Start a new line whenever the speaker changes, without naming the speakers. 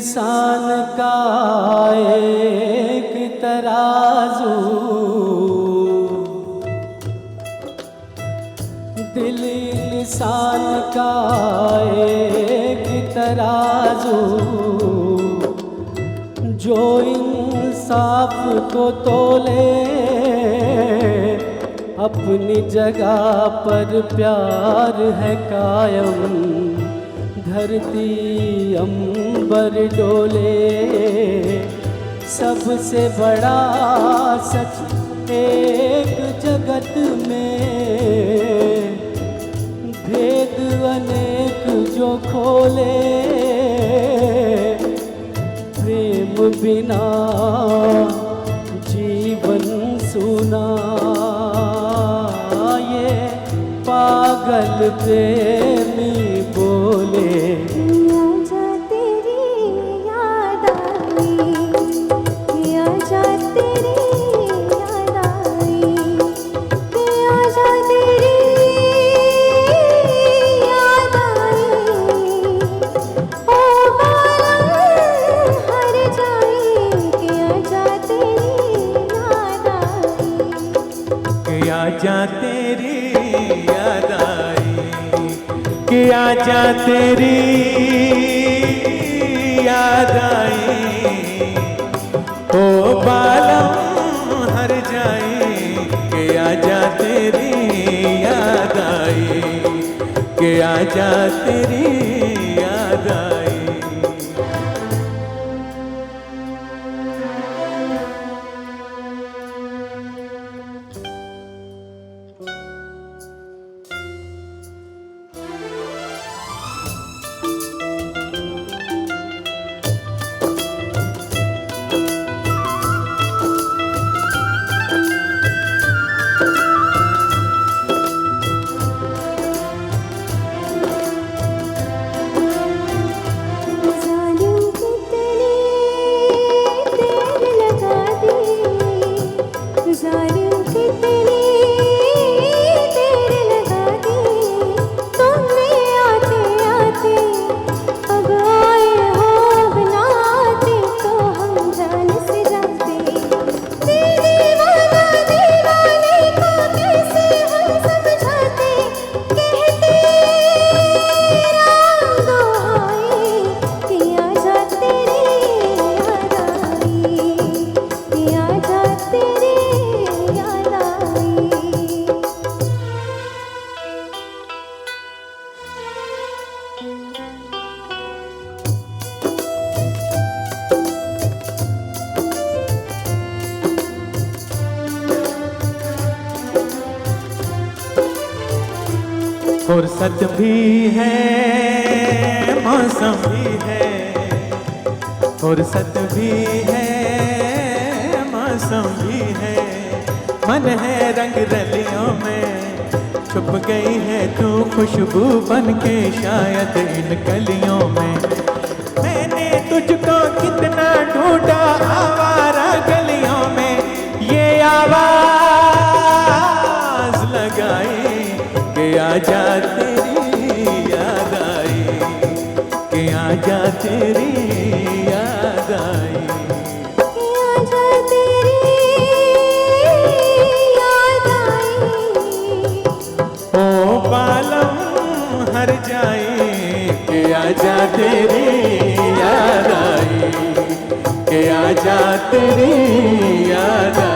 इंसान का एक तराजू, दिल इंसान का एक तराजू, जो इंसाफ को तोले अपनी जगह पर प्यार है कायम। धरती अंबर डोले, सबसे बड़ा सच एक जगत में, भेद अनेक जो खोले, प्रेम बिना जीवन सूना। ये पागल प्रेमी बोले,
आजा तेरी याद आई, आजा तेरी याद आई, आजा तेरी याद आई। ओ बालम हर जाए कि आजा तेरी याद आई,
आजा तेरी याद आई, कि आजा तेरी याद आई। ओ बालम हर जाए कि आजा तेरी याद आई, कि आजा तेरी याद आई। फुर्सत भी है, मौसम भी है, फुर्सत भी है, मौसम भी है। मन है रंग रलियों में, छुप गई है तू खुशबू बन के शायद इन कलियों में। मैंने तुझको कितना ढूंढा आवारा गलियों में, ये आवाज लगाई कि आजा तेरी याद आई, कि आजा तेरी याद आई।
आजा तेरी याद आई।
ओ बालम हर जाए कि आजा तेरी याद आई, कि आजा तेरी याद आई।